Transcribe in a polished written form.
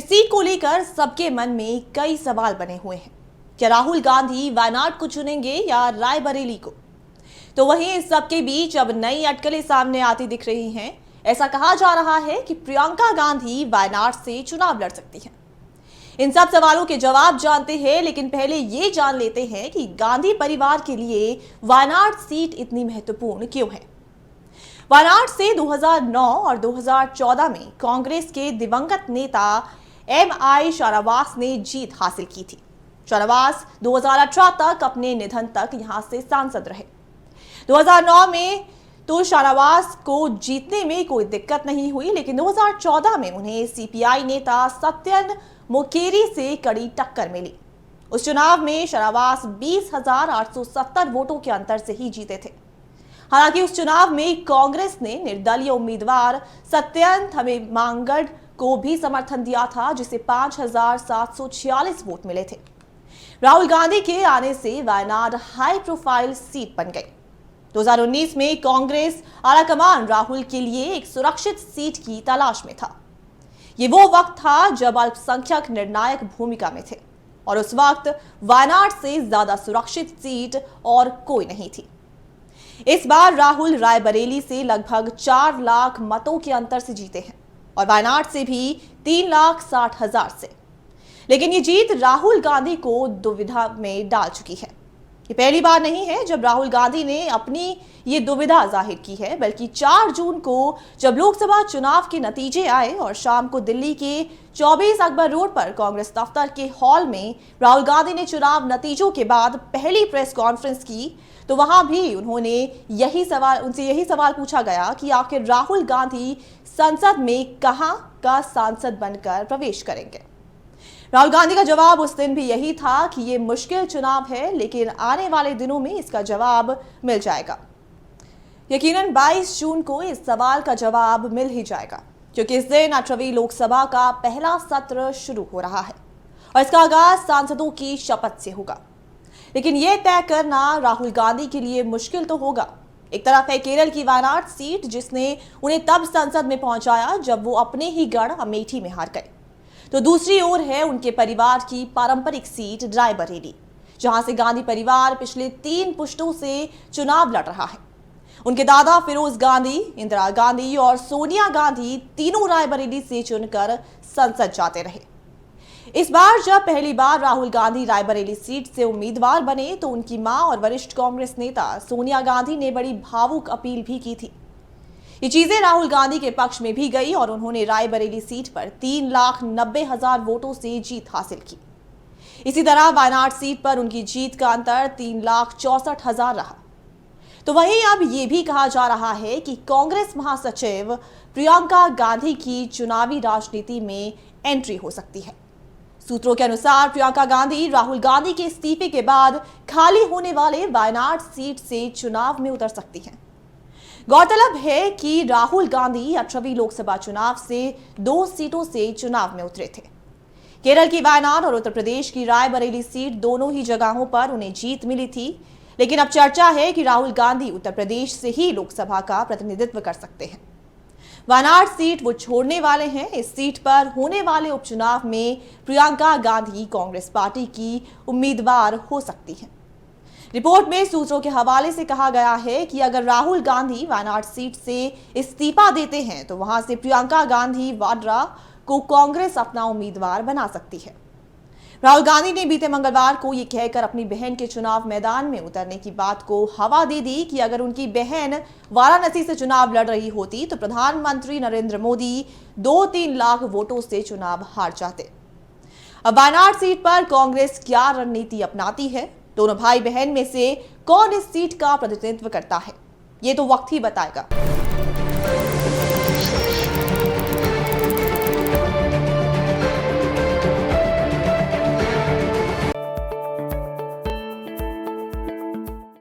इस सीट को लेकर सबके मन में कई सवाल बने हुए हैं। क्या राहुल गांधी वायनाड को चुनेंगे या रायबरेली को? तो वहीं इस सबके बीच अब नई अटकलें सामने आती दिख रही हैं। ऐसा कहा जा रहा है कि प्रियंका गांधी वायनाड से चुनाव लड़ सकती हैं। इन सब सवालों के जवाब जानते हैं, लेकिन पहले ये जान लेते हैं कि गांधी परिवार के लिए वायनाड सीट इतनी महत्वपूर्ण क्यों है। वायनाड से 2009 और 2014 में कांग्रेस के दिवंगत नेता एम.आई. शाहनवाज ने जीत हासिल की थी। शाहनवाज 2018 तक अपने निधन तक यहां से सांसद रहे। 2009 में तो शाहनवाज को जीतने में कोई दिक्कत नहीं हुई, लेकिन 2014 में उन्हें सीपीआई नेता सत्यन मोकेरी से कड़ी टक्कर मिली। उस चुनाव में शाहनवाज 20,870 वोटों के अंतर से ही जीते थे। हालांकि उस चुनाव में कांग्रेस ने निर्दलीय उम्मीदवार सत्यन थमेमांगड को भी समर्थन दिया था, जिसे 5,746 वोट मिले थे। राहुल गांधी के आने से वायनाड हाई प्रोफाइल सीट बन गई। 2019 में कांग्रेस आलाकमान राहुल के लिए एक सुरक्षित सीट की तलाश में था। ये वो वक्त था जब अल्पसंख्यक निर्णायक भूमिका में थे और उस वक्त वायनाड से ज्यादा सुरक्षित सीट और कोई नहीं थी। इस बार राहुल रायबरेली से लगभग 4 लाख मतों के अंतर से जीते हैं और वायनाड से भी 3,60,000 से। लेकिन ये जीत राहुल गांधी को दुविधा में डाल चुकी है। ये पहली बार नहीं है जब राहुल गांधी ने अपनी ये दुविधा जाहिर की है, बल्कि 4 जून को जब लोकसभा चुनाव के नतीजे आए और शाम को दिल्ली के 24 अकबर रोड पर कांग्रेस दफ्तर के हॉल में राहुल गांधी ने चुनाव नतीजों के बाद पहली प्रेस कॉन्फ्रेंस की, तो वहां भी उन्होंने उनसे यही सवाल पूछा गया कि आखिर राहुल गांधी संसद में कहां का सांसद बनकर प्रवेश करेंगे। राहुल गांधी का जवाब उस दिन भी यही था कि ये मुश्किल चुनाव है, लेकिन आने वाले दिनों में इसका जवाब मिल जाएगा। यकीनन 22 जून को इस सवाल का जवाब मिल ही जाएगा, क्योंकि इस दिन 18वीं लोकसभा का पहला सत्र शुरू हो रहा है और इसका आगाज सांसदों की शपथ से होगा। लेकिन यह तय करना राहुल गांधी के लिए मुश्किल तो होगा। एक तरफ है केरल की वायनाड सीट, जिसने उन्हें तब संसद में पहुंचाया जब वो अपने ही गढ़ अमेठी में हार गए, तो दूसरी ओर है उनके परिवार की पारंपरिक सीट रायबरेली, जहां से गांधी परिवार पिछले 3 पुश्तों से चुनाव लड़ रहा है। उनके दादा फिरोज गांधी, इंदिरा गांधी और सोनिया गांधी तीनों रायबरेली से चुनकर संसद जाते रहे। इस बार जब पहली बार राहुल गांधी रायबरेली सीट से उम्मीदवार बने, तो उनकी मां और वरिष्ठ कांग्रेस नेता सोनिया गांधी ने बड़ी भावुक अपील भी की थी। ये चीजें राहुल गांधी के पक्ष में भी गई और उन्होंने रायबरेली सीट पर 3,90,000 वोटों से जीत हासिल की। इसी तरह वायनाड सीट पर उनकी जीत का अंतर 3,64,000 रहा। तो वहीं अब ये भी कहा जा रहा है कि कांग्रेस महासचिव प्रियंका गांधी की चुनावी राजनीति में एंट्री हो सकती है। सूत्रों के अनुसार प्रियंका गांधी राहुल गांधी के इस्तीफे के बाद खाली होने वाले वायनाड सीट से चुनाव में उतर सकती हैं। गौरतलब है कि राहुल गांधी 18वीं लोकसभा चुनाव से 2 सीटों से चुनाव में उतरे थे। केरल की वायनाड और उत्तर प्रदेश की रायबरेली सीट, दोनों ही जगहों पर उन्हें जीत मिली थी। लेकिन अब चर्चा है कि राहुल गांधी उत्तर प्रदेश से ही लोकसभा का प्रतिनिधित्व कर सकते हैं। वायनाड सीट वो छोड़ने वाले हैं। इस सीट पर होने वाले उपचुनाव में प्रियंका गांधी कांग्रेस पार्टी की उम्मीदवार हो सकती हैं। रिपोर्ट में सूत्रों के हवाले से कहा गया है कि अगर राहुल गांधी वायनाड सीट से इस्तीफा देते हैं, तो वहां से प्रियंका गांधी वाड्रा को कांग्रेस अपना उम्मीदवार बना सकती है। राहुल गांधी ने बीते मंगलवार को ये कहकर अपनी बहन के चुनाव मैदान में उतरने की बात को हवा दे दी कि अगर उनकी बहन वाराणसी से चुनाव लड़ रही होती, तो प्रधानमंत्री नरेंद्र मोदी 2-3 लाख वोटों से चुनाव हार जाते। अब वायनाड सीट पर कांग्रेस क्या रणनीति अपनाती है, दोनों भाई बहन में से कौन इस सीट का प्रतिनिधित्व करता है, ये तो वक्त ही बताएगा।